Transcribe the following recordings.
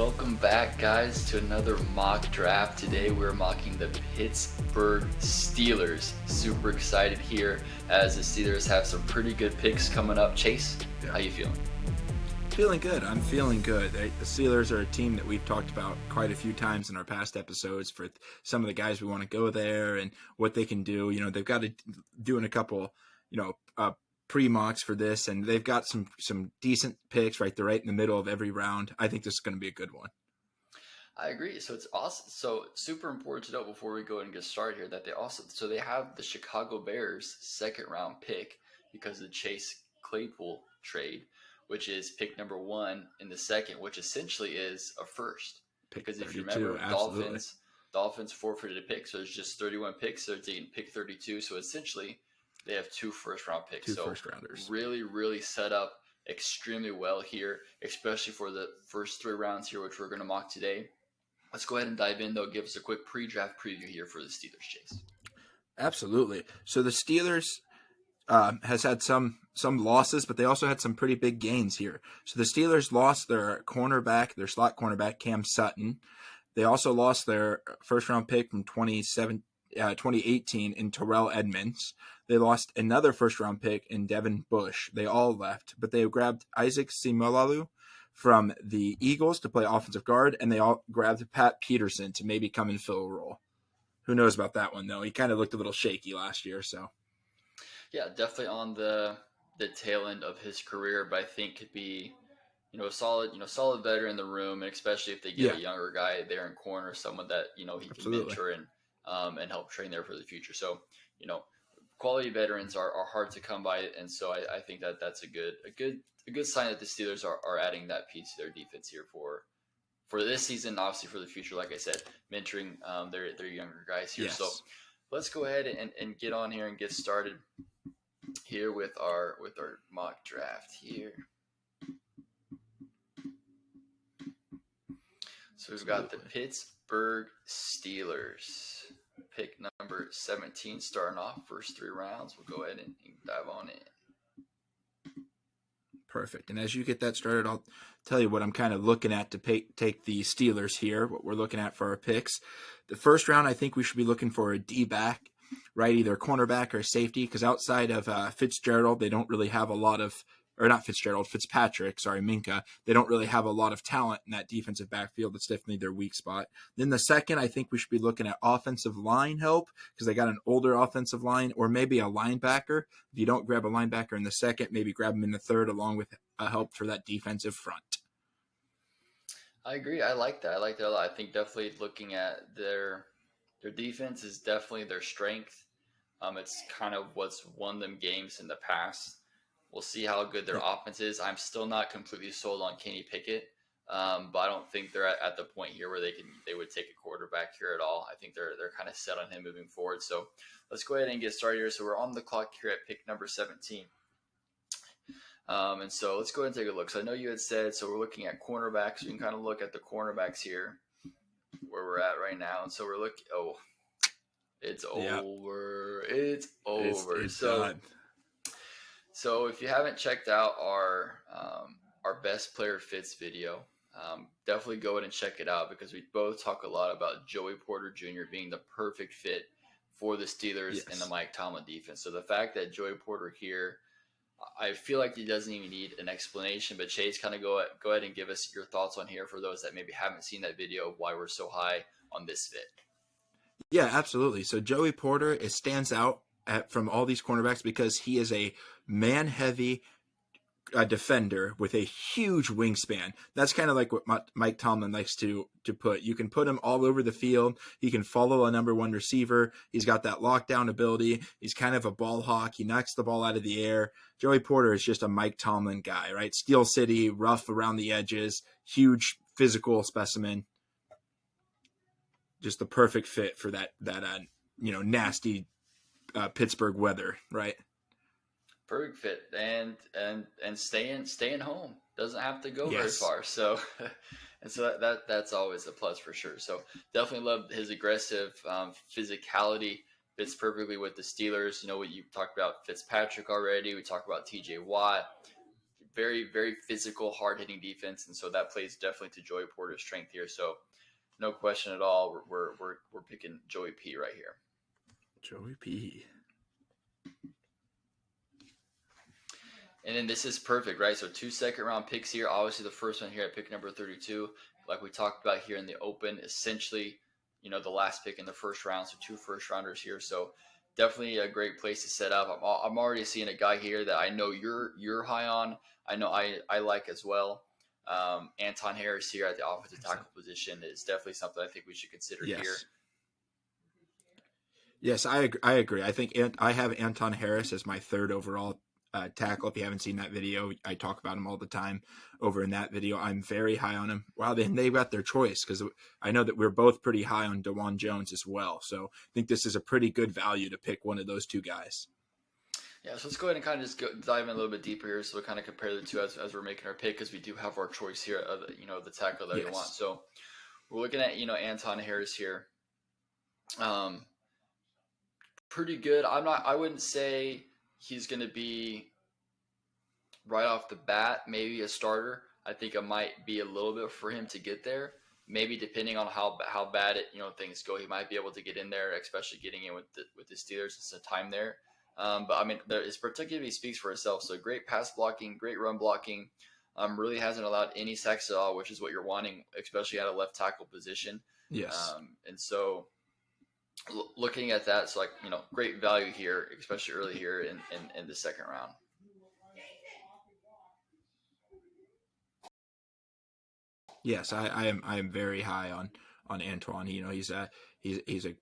Welcome back, guys, to another mock draft. Today we're mocking the Pittsburgh Steelers. Super excited here as the Steelers have some pretty good picks coming up. Chase, how you feeling? Feeling good. I'm feeling good. The Steelers are a team that we've talked about quite a few times in our past episodes for some of the guys we want to go there and what they can do. You know, they've got to doing a couple, pre-mocks for this, and they've got some decent picks right there, right in the middle of every round. I think this is going to be a good one. I agree. So it's awesome. So super important to note before we go and get started here that they have the Chicago Bears second round pick because of the Chase Claypool trade, which is pick number 1 in the second, which essentially is a first. Because if you remember, Dolphins forfeited a pick, so there's just 31 picks, so they can pick 32. So essentially, they have 2 first-round picks. Two first-rounders. Really, really set up extremely well here, especially for the first 3 rounds here, which we're going to mock today. Let's go ahead and dive in, though. Give us a quick pre-draft preview here for the Steelers, Chase. Absolutely. So the Steelers has had some losses, but they also had some pretty big gains here. So the Steelers lost their slot cornerback, Cam Sutton. They also lost their first-round pick from 2018 in Terrell Edmonds. They lost another first-round pick in Devin Bush. They all left, but they grabbed Isaac Seumalo from the Eagles to play offensive guard, and they all grabbed Pat Peterson to maybe come and fill a role. Who knows about that one, though? He kind of looked a little shaky last year, so... Yeah, definitely on the tail end of his career, but I think could be, a solid veteran in the room, and especially if they get a younger guy there in corner, someone that he can mentor and help train there for the future. So, quality veterans are hard to come by, and so I think that's a good sign that the Steelers are adding that piece to their defense here for this season, obviously for the future. Like I said, mentoring their younger guys here. Yes. So let's go ahead and get on here and get started here with our mock draft here. So we've got the Pittsburgh Steelers, pick number 17, starting off first 3 rounds. We'll go ahead and dive on in. Perfect. And as you get that started, I'll tell you what I'm kind of looking at to take the Steelers here, what we're looking at for our picks. The first round, I think we should be looking for a D-back, right? Either cornerback or safety, because outside of Fitzpatrick, they don't really have a lot of, or not Fitzpatrick, Minka. They don't really have a lot of talent in that defensive backfield. That's definitely their weak spot. Then the second, I think we should be looking at offensive line help, because they got an older offensive line, or maybe a linebacker. If you don't grab a linebacker in the second, maybe grab him in the third along with help for that defensive front. I agree. I like that. I like that a lot. I think definitely looking at their defense is definitely their strength. It's kind of what's won them games in the past. We'll see how good their offense is. I'm still not completely sold on Kenny Pickett, but I don't think they're at the point here where they would take a quarterback here at all. I think they're kind of set on him moving forward. So let's go ahead and get started here. So we're on the clock here at pick number 17. And so let's go ahead and take a look. So I know you had said, so we're looking at cornerbacks. We can kind of look at the cornerbacks here where we're at right now. And so we're looking, it's over. It's over. It's done. So if you haven't checked out our best player fits video, definitely go ahead and check it out because we both talk a lot about Joey Porter Jr. being the perfect fit for the Steelers and the Mike Tomlin defense. So the fact that Joey Porter here, I feel like he doesn't even need an explanation, but Chase, kind of go ahead and give us your thoughts on here for those that maybe haven't seen that video of why we're so high on this fit. Yeah, absolutely. So Joey Porter stands out from all these cornerbacks because he is a man-heavy defender with a huge wingspan. That's kind of like what Mike Tomlin likes to put. You can put him all over the field. He can follow a number 1 receiver. He's got that lockdown ability. He's kind of a ball hawk. He knocks the ball out of the air. Joey Porter is just a Mike Tomlin guy, right? Steel City, rough around the edges, huge physical specimen. Just the perfect fit for that nasty Pittsburgh weather, right? Perfect fit and staying home, doesn't have to go very far. So and so that's always a plus for sure. So definitely love his aggressive physicality. Fits perfectly with the Steelers. You know what you talked about Fitzpatrick already. We talked about TJ Watt. very, very physical, hard hitting defense, and so that plays definitely to Joey Porter's strength here. So no question at all, we're picking Joey P right here. Joey P. And then this is perfect, right? So 2 second-round picks here. Obviously, the first one here at pick number 32, like we talked about here in the open, essentially, the last pick in the first round. So 2 first-rounders here. So definitely a great place to set up. I'm already seeing a guy here that I know you're high on. I know I like as well. Anton Harris here at the offensive tackle position is definitely something I think we should consider here. Yes, I agree. I think I have Anton Harris as my 3rd overall tackle. If you haven't seen that video, I talk about him all the time over in that video. I'm very high on him. Wow, they've got their choice, because I know that we're both pretty high on DeJuan Jones as well. So I think this is a pretty good value to pick one of those 2 guys. Yeah, so let's go ahead and kind of just dive in a little bit deeper here. So we kind of compare the 2 as we're making our pick, because we do have our choice here of the tackle that we want. So we're looking at Anton Harris here. Pretty good. I wouldn't say he's going to be right off the bat maybe a starter. I think it might be a little bit for him to get there. Maybe depending on how bad things go, he might be able to get in there, especially getting in with the Steelers. It's a time there. But I mean, his particularly speaks for itself. So great pass blocking, great run blocking. Really hasn't allowed any sacks at all, which is what you're wanting, especially at a left tackle position. Yes. And so looking at that, it's great value here, especially early here in the second round. Yes, I am very high on Antoine. He's a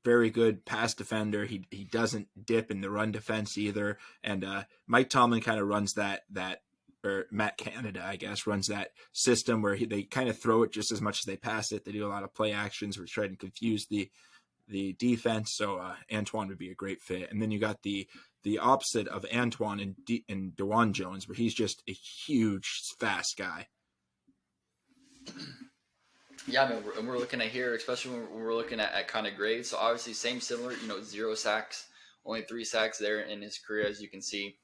very good pass defender. He doesn't dip in the run defense either. And Mike Tomlin kind of runs that or Matt Canada, I guess, runs that system where they kind of throw it just as much as they pass it. They do a lot of play actions which try to confuse the defense. So Antoine would be a great fit. And then you got the opposite of Antoine and DeJuan Jones, where he's just a huge, fast guy. Yeah, I mean, we're looking at here, especially when we're looking at kind of grades. So obviously, similar, 0 sacks, only 3 sacks there in his career, as you can see.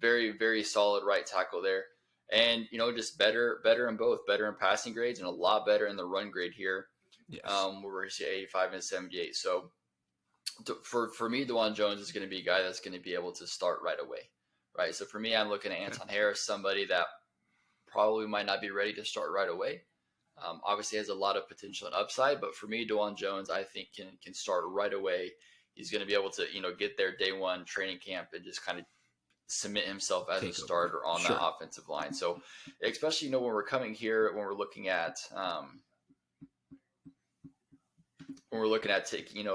Very, very solid right tackle there, and just better in both, better in passing grades, and a lot better in the run grade here. Yes. Where we're 85 and 78. So for me, DeJuan Jones is going to be a guy that's going to be able to start right away, right? So for me, I'm looking at Anton Harris, somebody that probably might not be ready to start right away. Obviously has a lot of potential and upside, but for me, DeJuan Jones, I think can start right away. He's going to be able to, get there day one training camp and just kind of cement himself as a starter on that offensive line. So especially, when we're coming here, when we're looking at,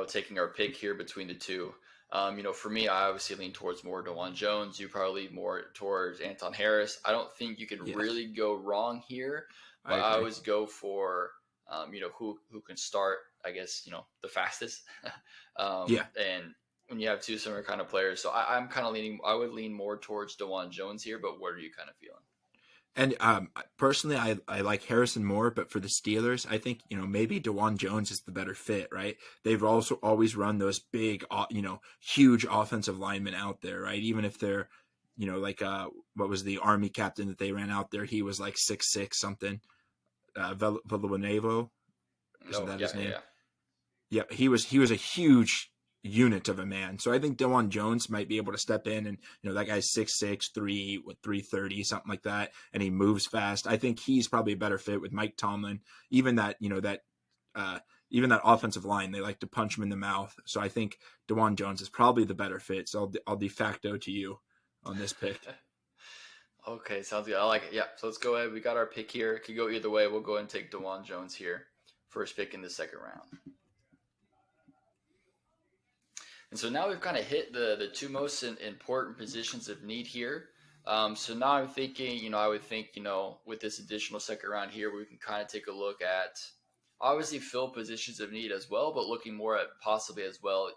taking our pick here between the 2, for me, I obviously lean towards more DeJuan Jones. You probably lean more towards Anton Harris. I don't think you can really go wrong here. But I always go for, who can start, I guess, the fastest. And when you have 2 similar kind of players. So I'm kind of I would lean more towards DeJuan Jones here, but what are you kind of feeling? And personally, I like Harrison more, but for the Steelers, I think, maybe DeJuan Jones is the better fit, right? They've also always run those big, huge offensive linemen out there, right? Even if they're, what was the Army captain that they ran out there? He was like 6'6" something. Villanueva, isn't that his name? Yeah, he was a huge unit of a man. So I think DeJuan Jones might be able to step in, and that guy's 6'6", 330, something like that, and he moves fast. I think he's probably a better fit with Mike Tomlin. Even that even that offensive line, they like to punch him in the mouth. So I think DeJuan Jones is probably the better fit. So I'll de facto to you on this pick. Okay, sounds good. I like it. Yeah, so let's go ahead. We got our pick here. It could go either way. We'll go ahead and take DeJuan Jones here. First pick in the second round. And so now we've kind of hit the 2 most important positions of need here. So now I'm thinking, I would think, with this additional second round here, we can kind of take a look at obviously fill positions of need as well, but looking more at possibly as well,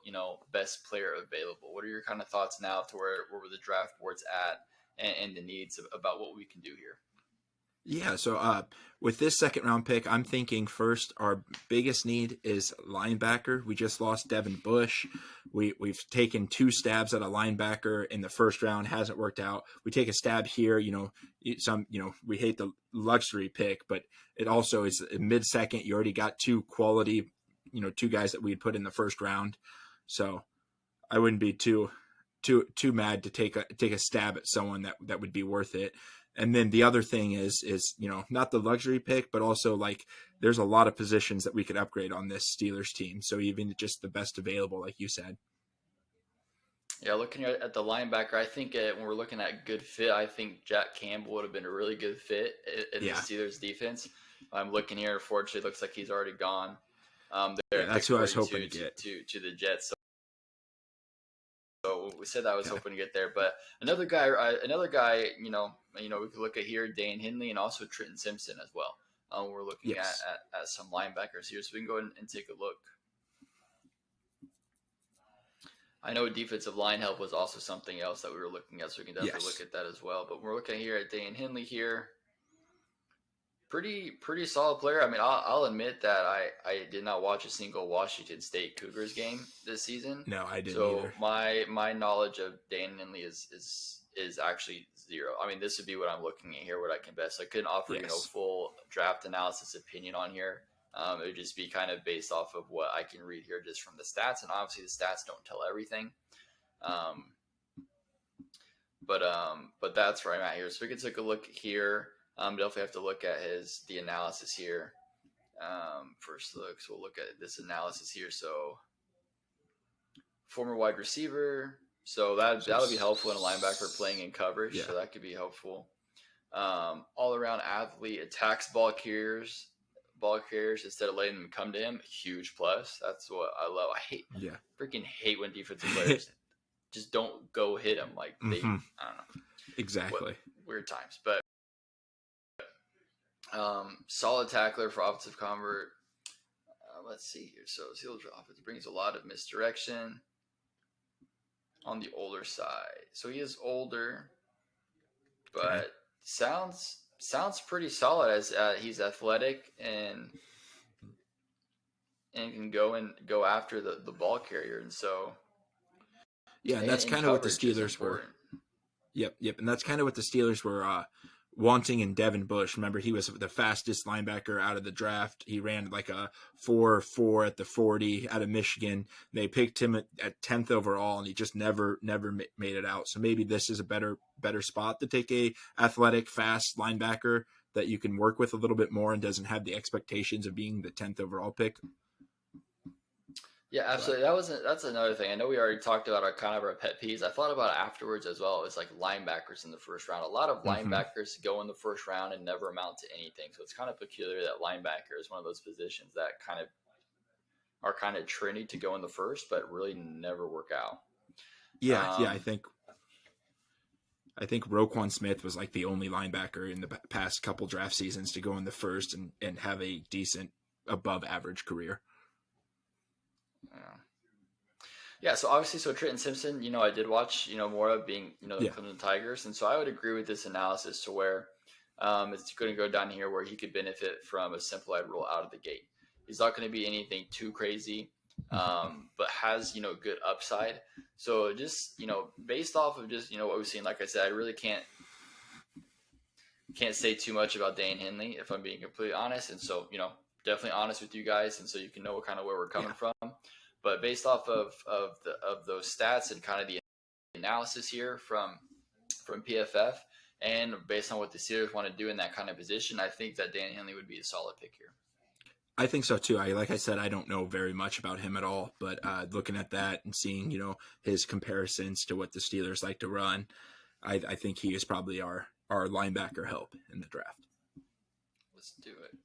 best player available. What are your kind of thoughts now to where the draft board's at and the needs about what we can do here? Yeah, so with this second round pick, I'm thinking first our biggest need is linebacker. We just lost Devin Bush. We've taken 2 stabs at a linebacker in the first round, hasn't worked out. We take a stab here, we hate the luxury pick, but it also is mid second. You already got 2 quality, 2 guys that we'd put in the first round. So I wouldn't be too mad to take a stab at someone that would be worth it. And then the other thing is not the luxury pick, but also like there's a lot of positions that we could upgrade on this Steelers team. So even just the best available, like you said. Yeah, looking at the linebacker, I think when we're looking at good fit, I think Jack Campbell would have been a really good fit in the Yeah, Steelers defense. I'm looking here. Unfortunately, it looks like he's already gone. They're yeah, at that's pick who I was hoping 42 to get. to the Jets. So we said that I was Okay. hoping to get there, but another guy, we could look at here, Dane Henley, and also Trenton Simpson as well. We're looking at, Yes. at at some linebackers here, so we can go ahead and take a look. I know defensive line help was also something else that we were looking at, so we can definitely look Yes. at that as well. But we're looking here at Dane Henley here. Pretty solid player. I mean, I'll admit that I did not watch a single Washington State Cougars game this season, No, I didn't so either. my knowledge of Dane Henley is actually zero. I mean, this would be what I'm looking at here, what I can best. I couldn't offer Yes. full draft analysis opinion on here. It would just be kind of based off of what I can read here just from the stats, and obviously the stats don't tell everything. Um, but that's where I'm at here. So we can take a look here. Definitely have to look at the analysis here. First look, so we'll look at this analysis here. So former wide receiver, so that'll be helpful in a linebacker playing in coverage. Yeah. So that could be helpful. All around athlete, attacks ball carriers instead of letting them come to him. Huge plus. That's what I love. Yeah. Freaking hate when defensive players just don't go hit him. Like I don't know. Exactly. Weird times, but solid tackler for offensive convert. Let's see here. So Steelers offense brings a lot of misdirection on the older side. So he is older, but Okay. sounds pretty solid as he's athletic and can go after the ball carrier, and so Yeah, and that's and kind of what the coverage is Steelers were. important. Yep, and that's kind of what the Steelers were wanting in Devin Bush. Remember, he was the fastest linebacker out of the draft. He ran like a 4.4 at the 40 out of Michigan. They picked him at 10th overall, and he just never made it out. So maybe this is a better spot to take a athletic, fast linebacker that you can work with a little bit more and doesn't have the expectations of being the 10th overall pick. Yeah, absolutely. That's another thing. I know we already talked about our pet peeves. I thought about it afterwards as well. It's like linebackers in the first round. A lot of linebackers go in the first round and never amount to anything. So it's kind of peculiar that linebacker is one of those positions that are kind of trendy to go in the first, but really never work out. Yeah, I think Roquan Smith was like the only linebacker in the past couple draft seasons to go in the first and have a decent above average career. Yeah. Yeah, so obviously, Trenton Simpson, I did watch, more of being, the Yeah. Clemson Tigers, and so I would agree with this analysis to where it's going to go down here where he could benefit from a simplified rule out of the gate. He's not going to be anything too crazy, but has good upside. So just based off of just what we've seen, like I said, I really can't say too much about Dane Henley if I'm being completely honest, and so definitely honest with you guys, and so you can know where we're coming from. But based off of those stats and kind of the analysis here from PFF, and based on what the Steelers want to do in that kind of position, I think that Dan Henley would be a solid pick here. I think so too. Like I said, I don't know very much about him at all, but looking at that and seeing his comparisons to what the Steelers like to run, I think he is probably our linebacker help in the draft. Let's do it.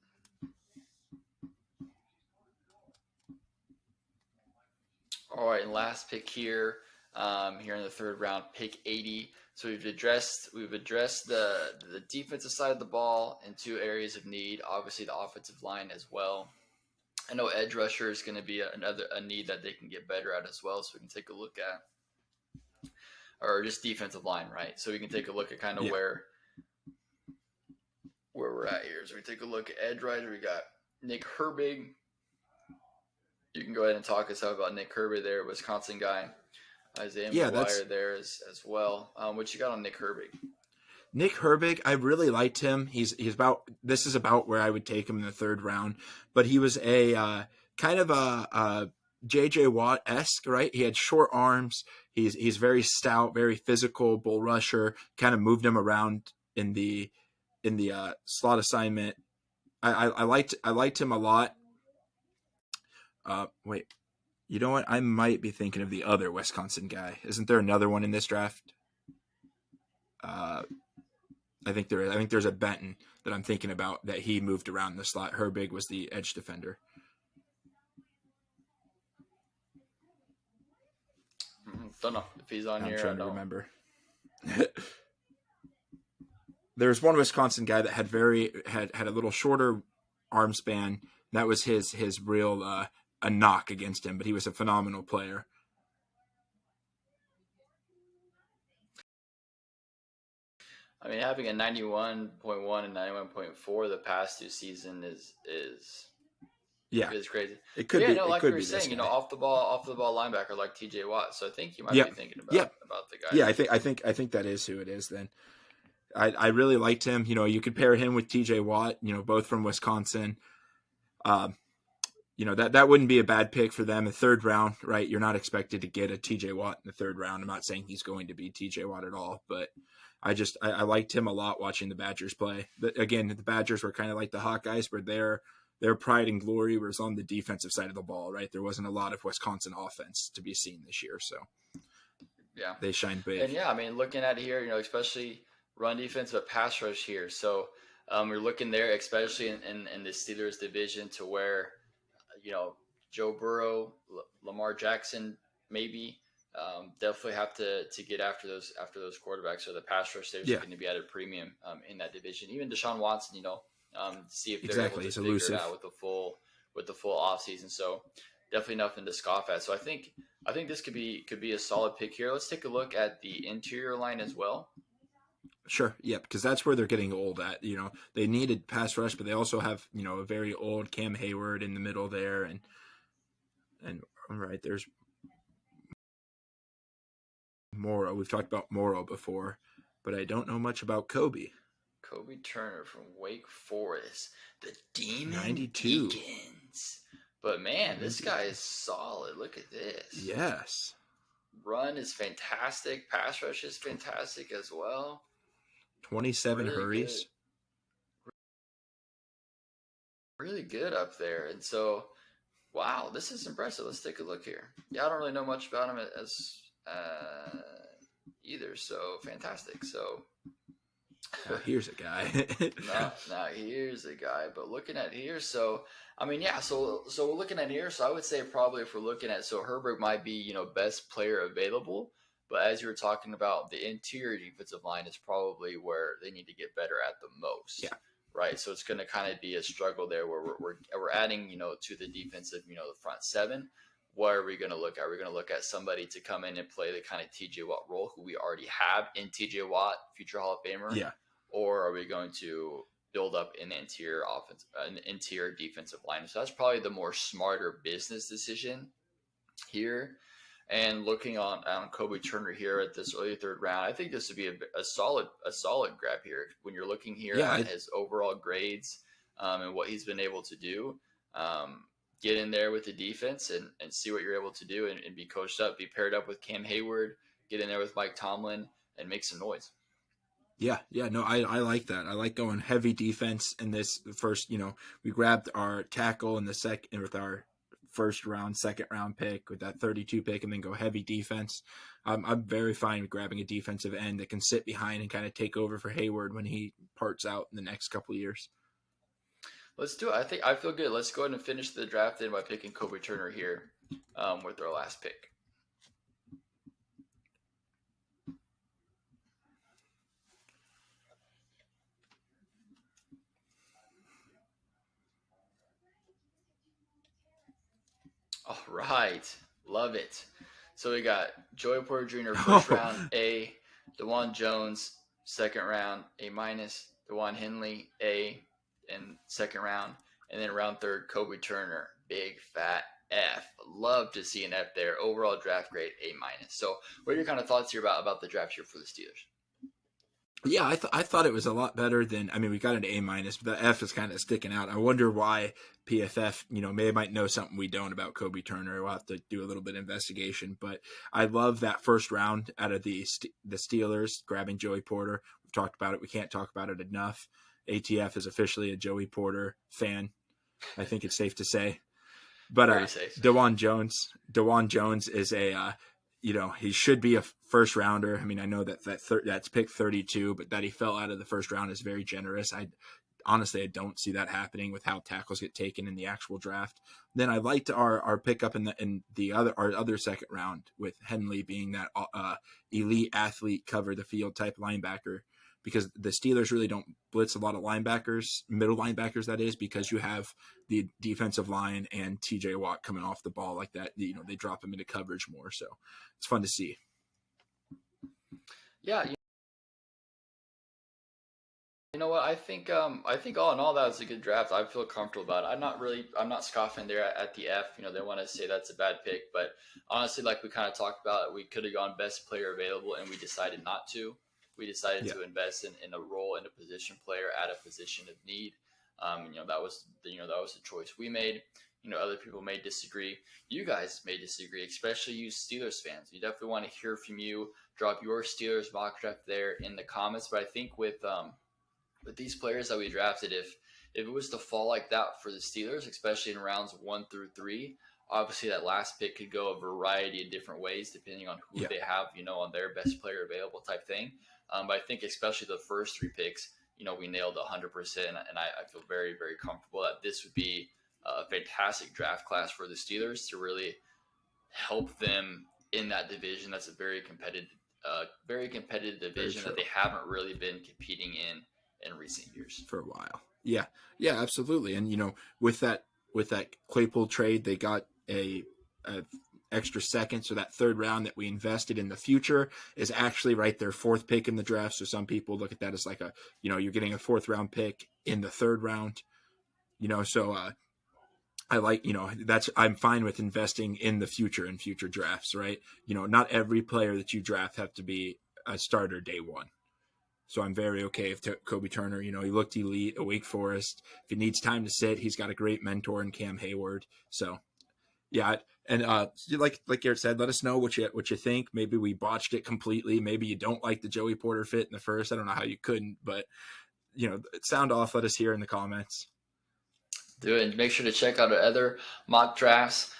All right, and last pick here, here in the third round, pick 80. So we've addressed the defensive side of the ball in 2 areas of need. Obviously, the offensive line as well. I know edge rusher is going to be a need that they can get better at as well. So we can take a look at, or just defensive line, right? So we can take a look at kind of where we're at here. So we take a look at edge rider. We got Nick Herbig. You can go ahead and talk us about Nick Herbig there, Wisconsin guy. Isaiah McGuire there as well. What you got on Nick Herbig? Nick Herbig, I really liked him. He's about, this is about where I would take him in the third round, but he was a kind of a JJ Watt-esque, right? He had short arms. He's very stout, very physical bull rusher. Kind of moved him around in the slot assignment. I liked him a lot. Wait, you know what? I might be thinking of the other Wisconsin guy. Isn't there another one in this draft? I think there is. I think there's a Benton that I'm thinking about that he moved around the slot. Herbig was the edge defender. Don't know if he's on here. I'm trying to remember. There's one Wisconsin guy that had a little shorter arm span. That was his real a knock against him, but he was a phenomenal player. I mean, having a 91.1 and 91.4 the past two seasons is crazy. It could be. No, like you were saying, off the ball linebacker like T.J. Watt. So I think you might be thinking about the guy. Yeah, I think that is who it is. Then I really liked him. You could pair him with T.J. Watt. Both from Wisconsin. That wouldn't be a bad pick for them. The third round, right? You're not expected to get a T.J. Watt in the third round. I'm not saying he's going to be T.J. Watt at all, but I liked him a lot watching the Badgers play. But again, the Badgers were kind of like the Hawkeyes, where their pride and glory was on the defensive side of the ball, right? There wasn't a lot of Wisconsin offense to be seen this year, so yeah, they shine big. And yeah, I mean, looking at it here, especially run defense, but pass rush here. So we're looking there, especially in the Steelers division, to where Joe Burrow, Lamar Jackson, maybe. Definitely have to get after those quarterbacks. So the pass rush there is going to be at a premium in that division. Even Deshaun Watson, see if they're able to figure it out with the full offseason. So definitely nothing to scoff at. So I think this could be a solid pick here. Let's take a look at the interior line as well. Sure, yeah, because that's where they're getting old at. They needed pass rush, but they also have a very old Cam Hayward in the middle there, and all right, there's Morrow. We've talked about Morrow before, but I don't know much about Kobe. Kobe Turner from Wake Forest, the Demon 92. Deacons. But man, this guy is solid. Look at this. Yes. Run is fantastic. Pass rush is fantastic as well. 27 really hurries. Really good up there. And so, wow, this is impressive. Let's take a look here. Yeah, I don't really know much about him as either. So fantastic. So well, here's a guy. now here's a guy. But looking at here, so I mean, yeah. So we're looking at here. So I would say probably if we're looking at, so Herbert might be best player available. But as you were talking about, the interior defensive line is probably where they need to get better at the most. Yeah. Right. So it's going to kind of be a struggle there where we're adding to the defensive the front seven. What are we going to look at? We're going to look at somebody to come in and play the kind of T.J. Watt role who we already have in T.J. Watt, future Hall of Famer. Yeah. Or are we going to build up an interior defensive line? So that's probably the more smarter business decision here. And looking on Kobe Turner here at this early third round, I think this would be a solid grab here. When you're looking here at his overall grades and what he's been able to do. Get in there with the defense and see what you're able to do and be coached up, be paired up with Cam Hayward, get in there with Mike Tomlin and make some noise. Yeah, no, I like that. I like going heavy defense in this first, we grabbed our tackle in the second with our second round pick with that 32 pick and then go heavy defense. I'm very fine with grabbing a defensive end that can sit behind and kind of take over for Hayward when he parts out in the next couple of years. Let's do it. I feel good. Let's go ahead and finish the draft in by picking Kobe Turner here with our last pick. All right. Love it. So we got Joey Porter Jr. first round, A. DeJuan Jones, second round, A-. DeJuan Henley, A. in second round. And then round third, Kobe Turner, big fat F. Love to see an F there. Overall draft grade, A minus. So what are your kind of thoughts here about the draft here for the Steelers? Yeah, I thought it was a lot better than. I mean, we got an A minus, but the F is kind of sticking out. I wonder why PFF, might know something we don't about Kobe Turner. We'll have to do a little bit of investigation. But I love that first round out of the Steelers grabbing Joey Porter. We've talked about it. We can't talk about it enough. ATF is officially a Joey Porter fan. I think it's safe to say. But Very safe. Dewan Jones is he should be a first rounder. I mean, I know that's pick 32, but that he fell out of the first round is very generous. Honestly, I don't see that happening with how tackles get taken in the actual draft. Then I liked our pickup in our other second round with Henley being that elite athlete, cover the field type linebacker, because the Steelers really don't blitz a lot of linebackers, middle linebackers, that is, because you have the defensive line and TJ Watt coming off the ball like that. They drop him into coverage more. So it's fun to see. Yeah. You know what? I think all in all that was a good draft. I feel comfortable about it. I'm not scoffing there at the F. They want to say that's a bad pick, but honestly, like we kind of talked about, we could have gone best player available, and we decided not to. We decided to invest in a role in a position player at a position of need. That was the choice we made. Other people may disagree. You guys may disagree, especially you Steelers fans. We definitely want to hear from you. Drop your Steelers mock draft there in the comments. But I think with these players that we drafted, if it was to fall like that for the Steelers, especially in rounds 1 through 3, obviously that last pick could go a variety of different ways depending on who they have, on their best player available type thing. But I think especially the first 3 picks, we nailed 100%, and I feel very, very comfortable that this would be a fantastic draft class for the Steelers to really help them in that division. That's a very competitive division that they haven't really been competing in recent years for a while. Yeah, absolutely. And with that Claypool trade, they got a extra second, so that third round that we invested in the future is actually their 4th pick in the draft. So some people look at that as like you're getting a 4th round pick in the 3rd round. So I like, I'm fine with investing in the future in future drafts, right? Not every player that you draft have to be a starter day one. So I'm very okay if Kobe Turner, he looked elite at Wake Forest. If he needs time to sit, he's got a great mentor in Cam Hayward. So yeah. And like Garrett said, let us know what you think. Maybe we botched it completely. Maybe you don't like the Joey Porter fit in the first. I don't know how you couldn't, but sound off. Let us hear in the comments. Do it, and make sure to check out our other mock drafts.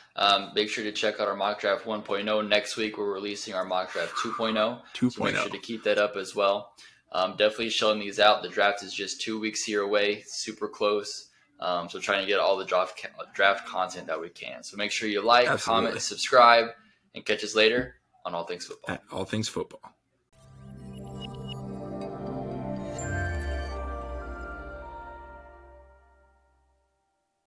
Make sure to check out our mock draft 1.0. Next week, we're releasing our mock draft 2.0. So make sure to keep that up as well. Definitely showing these out. The draft is just 2 weeks here away, super close. So trying to get all the draft content that we can. So make sure you like, comment, subscribe, and catch us later on All Things Football. All Things Football.